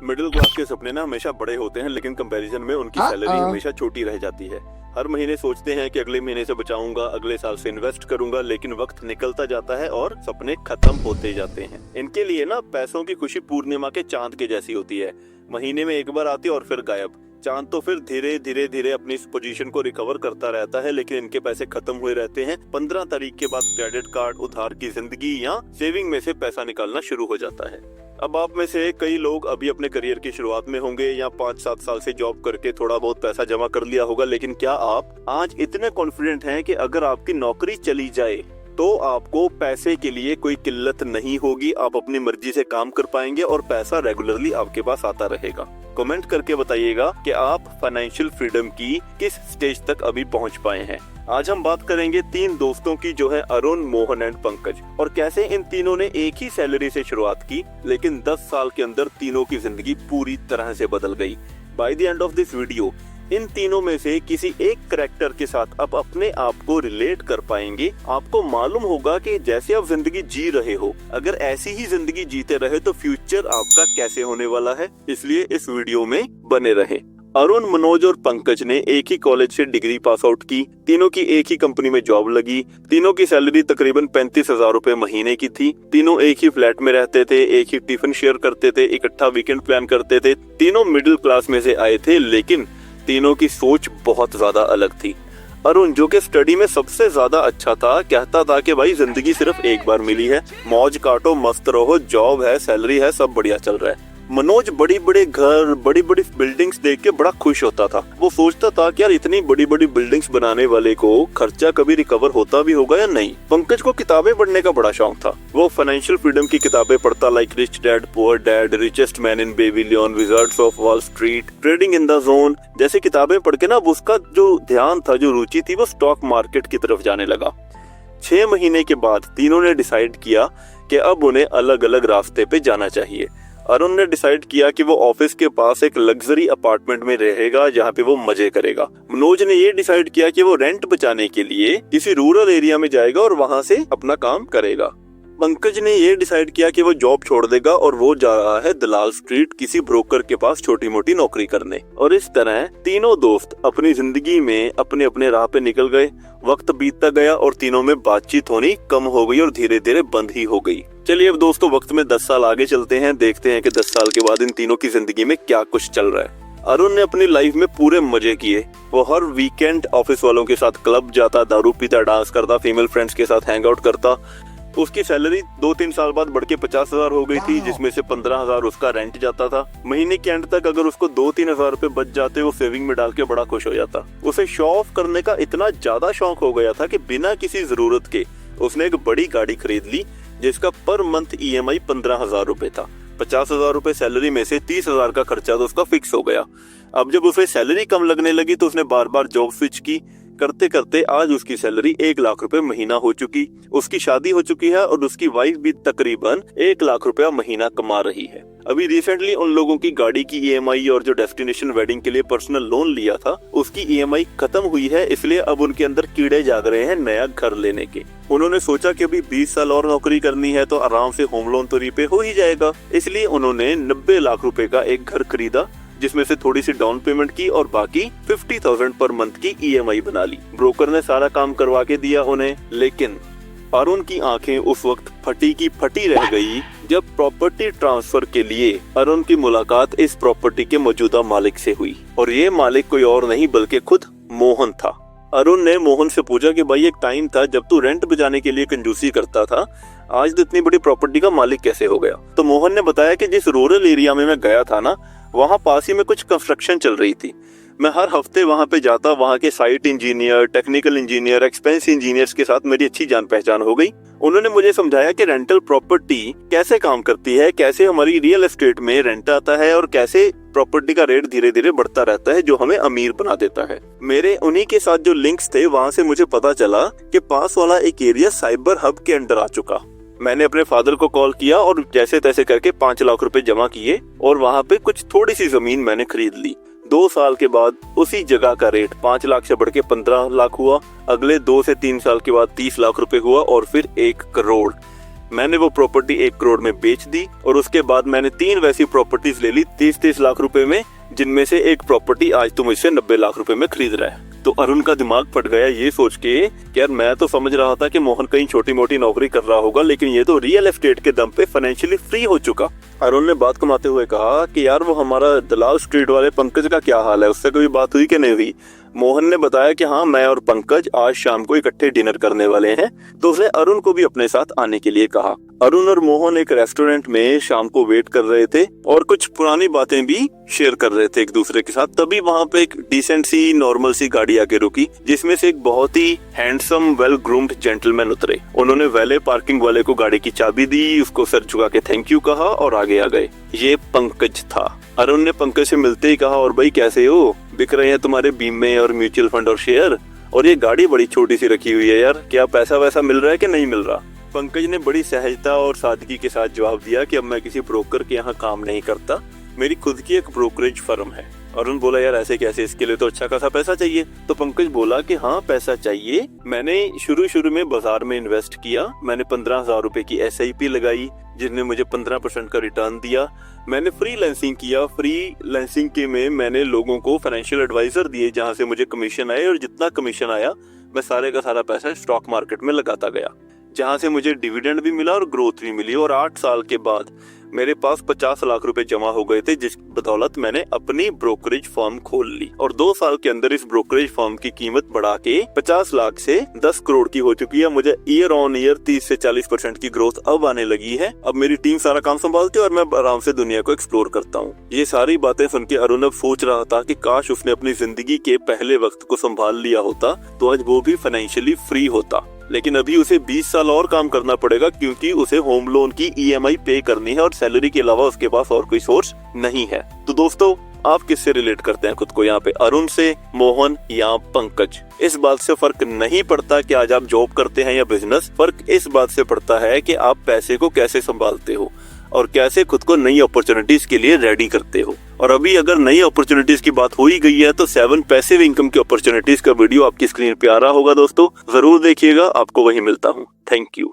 Middle class के सपने ना हमेशा बड़े होते हैं, लेकिन कंपैरिजन में उनकी सैलरी हमेशा छोटी रह जाती है। हर महीने सोचते हैं कि अगले महीने से बचाऊंगा, अगले साल से इन्वेस्ट करूंगा, लेकिन वक्त निकलता जाता है और सपने खत्म होते जाते हैं। इनके लिए ना पैसों की खुशी पूर्णिमा के चांद के जैसी होती है, महीने में एक बार आती है और फिर गायब। चांद तो फिर धीरे धीरे अपनी इस पोजीशन को रिकवर करता रहता है, लेकिन इनके पैसे खत्म हुए रहते हैं। 15 तारीख के बाद क्रेडिट कार्ड, उधार की जिंदगी या सेविंग में से पैसा निकालना शुरू हो जाता है। अब आप में से कई लोग अभी अपने करियर की शुरुआत में होंगे या 5-7 साल से जॉब करके थोड़ा बहुत पैसा जमा कर लिया होगा, लेकिन क्या आप आज इतने कॉन्फिडेंट हैं कि अगर आपकी नौकरी चली जाए तो आपको पैसे के लिए कोई किल्लत नहीं होगी, आप अपनी मर्जी से काम कर पाएंगे और पैसा रेगुलरली आपके पास आता रहेगा? कमेंट करके बताइएगा कि आप फाइनेंशियल फ्रीडम की किस स्टेज तक अभी पहुंच पाए हैं। आज हम बात करेंगे 3 दोस्तों की, जो है अरुण, मोहन एंड पंकज, और कैसे इन तीनों ने एक ही सैलरी से शुरुआत की, लेकिन 10 साल के अंदर तीनों की जिंदगी पूरी तरह से बदल गई। By the end of this video इन तीनों में से किसी एक कैरेक्टर के साथ आप अपने आप को रिलेट कर पाएंगे। आपको मालूम होगा कि जैसे आप जिंदगी जी रहे हो, अगर ऐसी ही जिंदगी जीते रहे तो फ्यूचर आपका कैसे होने वाला है। इसलिए इस वीडियो में बने रहें। अरुण, मनोज और पंकज ने एक ही कॉलेज से डिग्री पास आउट की। तीनों की एक ही कंपनी में जॉब लगी। तीनों की सैलरी तकरीबन 35,000 रुपए महीने की थी। तीनों एक ही फ्लैट में रहते थे, एक ही टिफिन शेयर करते थे, इकट्ठा वीकेंड प्लान करते थे। तीनों मिडिल क्लास में से आए थे, लेकिन तीनों की सोच बहुत ज्यादा अलग थी। अरुण, जो कि स्टडी में सबसे ज्यादा अच्छा था, कहता था कि भाई जिंदगी सिर्फ एक बार मिली है, मौज काटो, मस्त रहो, जॉब है, सैलरी है, सब बढ़िया चल रहा है। मनोज बड़ी बड़ी घर, बड़ी बड़ी बिल्डिंग्स देख के बड़ा खुश होता था। वो सोचता था कि यार इतनी बड़ी बड़ी बिल्डिंग्स बनाने वाले को खर्चा कभी रिकवर होता भी होगा या नहीं। पंकज को किताबें पढ़ने का बड़ा शौक था। वो फाइनेंशियल फ्रीडम की किताबें पढ़ता, like rich dad poor dad, richest man in Babylon, Wizards of wall street, trading in the zone जैसी किताबें पढ़ के ना उसका जो ध्यान था, जो रुचि थी, वो स्टॉक मार्केट की तरफ जाने लगा। 6 महीने के बाद तीनों ने डिसाइड किया कि अब उन्हें अलग अलग रास्ते पे जाना चाहिए। अरुण ने डिसाइड किया कि वो ऑफिस के पास एक लग्जरी अपार्टमेंट में रहेगा, जहाँ पे वो मजे करेगा। मनोज ने ये डिसाइड किया कि वो रेंट बचाने के लिए किसी रूरल एरिया में जाएगा और वहाँ से अपना काम करेगा। पंकज ने ये डिसाइड किया कि वो जॉब छोड़ देगा और वो जा रहा है दलाल स्ट्रीट किसी ब्रोकर के पास छोटी मोटी नौकरी करने। और इस तरह तीनों दोस्त अपनी जिंदगी में अपने अपने राह पे निकल गए। वक्त बीतता गया और तीनों में बातचीत होनी कम हो गई और धीरे धीरे बंद ही हो गई। चलिए अब दोस्तों वक्त में 10 साल आगे चलते हैं, देखते हैं कि 10 साल के बाद इन तीनों की जिंदगी में क्या कुछ चल रहा है। अरुण ने अपनी लाइफ में पूरे मजे किए। वो हर वीकेंड ऑफिस वालों के साथ क्लब जाता, दारू पीता, डांस करता, फीमेल फ्रेंड्स के साथ हैंग आउट करता। उसकी सैलरी 2-3 साल बाद बढ़ के 50,000 हो गई थी, जिसमें से 15,000 उसका रेंट जाता था। महीने के एंड तक अगर उसको 2-3 हजार रुपए बच जाते, वो सेविंग में डाल के बड़ा खुश हो जाता। उसे शो ऑफ करने का इतना ज्यादा शौक हो गया था कि बिना किसी जरूरत के उसने एक बड़ी गाड़ी खरीद ली, जिसका पर मंथ EMI 15,000 रुपए था। 50,000 रुपए सैलरी में से 30,000 का खर्चा तो उसका फिक्स हो गया। अब जब उसे सैलरी कम लगने लगी तो उसने बार बार जॉब स्विच की। करते करते आज उसकी सैलरी 1 लाख रुपए महीना हो चुकी। उसकी शादी हो चुकी है और उसकी वाइफ भी तकरीबन 1 लाख रुपया महीना कमा रही है। अभी रिसेंटली उन लोगों की गाड़ी की EMI और जो डेस्टिनेशन वेडिंग के लिए पर्सनल लोन लिया था, उसकी EMI खत्म हुई है। इसलिए अब उनके अंदर कीड़े जाग रहे हैं नया घर लेने के। उन्होंने सोचा कि अभी 20 साल और नौकरी करनी है तो आराम से होम लोन तो रीपे हो ही जाएगा। इसलिए उन्होंने 90 लाख रुपए का एक घर खरीदा, जिसमें से थोड़ी सी डाउन पेमेंट की और बाकी 50,000 पर मंथ की EMI बना ली। ब्रोकर ने सारा काम करवा के दिया उन्हें, लेकिन अरुण की आंखें उस वक्त फटी की फटी रह गई जब प्रॉपर्टी ट्रांसफर के लिए अरुण की मुलाकात इस प्रॉपर्टी के मौजूदा मालिक से हुई। और ये मालिक कोई और नहीं बल्कि खुद मोहन था। अरुण ने मोहन से पूछा कि भाई एक टाइम था जब तू रेंट बचाने के लिए कंजूसी करता था, आज तो इतनी बड़ी प्रॉपर्टी का मालिक कैसे हो गया? तो मोहन ने बताया कि जिस रूरल एरिया में मैं गया था ना, वहाँ पास ही में कुछ कंस्ट्रक्शन चल रही थी। मैं हर हफ्ते वहाँ पे जाता, वहाँ के site engineer, technical engineer, expense engineers के साथ मेरी अच्छी जान पहचान हो गई। उन्होंने मुझे समझाया कि रेंटल प्रॉपर्टी कैसे काम करती है, कैसे हमारी रियल एस्टेट में रेंट आता है और कैसे प्रॉपर्टी का रेट धीरे धीरे बढ़ता रहता है, जो हमें अमीर बना देता है। मेरे उन्हीं के साथ जो लिंक्स थे, वहाँ से मुझे पता चला कि पास वाला एक एरिया साइबर हब के अंडर आ चुका। मैंने अपने फादर को कॉल किया और जैसे तैसे करके 5 लाख रुपए जमा किए और वहाँ पे कुछ थोड़ी सी जमीन मैंने खरीद ली। 2 साल के बाद उसी जगह का रेट 5 लाख से बढ़ के 15 लाख हुआ। अगले 2 से 3 साल के बाद 30 लाख रुपए हुआ और फिर 1 करोड़। मैंने वो प्रॉपर्टी 1 करोड़ में बेच दी और उसके बाद मैंने 3 वैसी प्रॉपर्टीज ले ली 30-30 लाख रुपए में, जिनमें से एक प्रॉपर्टी आज तो मुझसे 90 लाख रुपए में खरीद रहा है। तो अरुण का दिमाग फट गया ये सोच के कि यार मैं तो समझ रहा था कि मोहन कहीं छोटी मोटी नौकरी कर रहा होगा, लेकिन ये तो रियल एस्टेट के दम पे फाइनेंशियली फ्री हो चुका। अरुण ने बात कमाते हुए कहा कि यार वो हमारा दलाल स्ट्रीट वाले पंकज का क्या हाल है, उससे कभी बात हुई कि नहीं हुई। मोहन ने बताया कि हाँ, मैं और पंकज आज शाम को इकट्ठे डिनर करने वाले हैं, तो उसने अरुण को भी अपने साथ आने के लिए कहा। अरुण और मोहन एक रेस्टोरेंट में शाम को वेट कर रहे थे और कुछ पुरानी बातें भी शेयर कर रहे थे एक दूसरे के साथ। तभी वहाँ पे एक डिसेंट सी नॉर्मल सी गाड़ी आके रुकी, जिसमें से एक बहुत ही हैंडसम वेल ग्रूम्ड जेंटलमैन उतरे। उन्होंने वैले पार्किंग वाले को गाड़ी की चाबी दी, उसको सर झुका के थैंक यू कहा और आगे आ गए। ये पंकज था। अरुण ने पंकज से मिलते ही कहा, और भाई कैसे हो, बिक रहे हैं तुम्हारे बीमे और म्यूचुअल फंड और शेयर, और ये गाड़ी बड़ी छोटी सी रखी हुई है यार, क्या पैसा वैसा मिल रहा है कि नहीं मिल रहा। पंकज ने बड़ी सहजता और सादगी के साथ जवाब दिया कि अब मैं किसी ब्रोकर के यहाँ काम नहीं करता, मेरी खुद की एक ब्रोकरेज फर्म है। अरुण बोला, यार ऐसे कैसे, इसके लिए तो अच्छा खासा पैसा चाहिए। तो पंकज बोला कि हाँ पैसा चाहिए, मैंने शुरू में बाजार में इन्वेस्ट किया, मैंने 15,000 रुपए की SIP लगाई जिसने मुझे 15% का रिटर्न दिया। मैंने फ्रीलांसिंग किया, फ्रीलांसिंग के में मैंने लोगों को फाइनेंशियल एडवाइजर दिए जहाँ से मुझे कमीशन आए, और जितना कमीशन आया मैं सारे का सारा पैसा स्टॉक मार्केट में लगाता गया, जहाँ से मुझे डिविडेंड भी मिला और ग्रोथ भी मिली। और 8 साल के बाद मेरे पास 50 लाख रुपए जमा हो गए थे, जिस बदौलत मैंने अपनी ब्रोकरेज फर्म खोल ली। और 2 साल के अंदर इस ब्रोकरेज फर्म की कीमत बढ़ा के 50 लाख से 10 करोड़ की हो चुकी है। मुझे ईयर ऑन ईयर 30 से 40% की ग्रोथ अब आने लगी है। अब मेरी टीम सारा काम संभालती है और मैं आराम से दुनिया को एक्सप्लोर करता हूँ। ये सारी बातें सुन के अरुण अब सोच रहा था कि काश उसने अपनी जिंदगी के पहले वक्त को संभाल लिया होता तो आज वो भी फाइनेंशियली फ्री होता। लेकिन अभी उसे 20 साल और काम करना पड़ेगा, क्योंकि उसे होम लोन की EMI पे करनी है और सैलरी के अलावा उसके पास और कोई सोर्स नहीं है। तो दोस्तों, आप किससे रिलेट करते हैं खुद को यहाँ पे, अरुण से, मोहन या पंकज? इस बात से फर्क नहीं पड़ता कि आज आप जॉब करते हैं या बिजनेस, फर्क इस बात से पड़ता है कि आप पैसे को कैसे संभालते हो और कैसे खुद को नई अपॉर्चुनिटीज के लिए रेडी करते हो। और अभी अगर नई अपॉर्चुनिटीज की बात हो ही गई है तो 7 पैसिव इनकम की अपॉर्चुनिटीज का वीडियो आपकी स्क्रीन पे आ रहा होगा दोस्तों, जरूर देखिएगा, आपको वही मिलता हूँ। Thank you.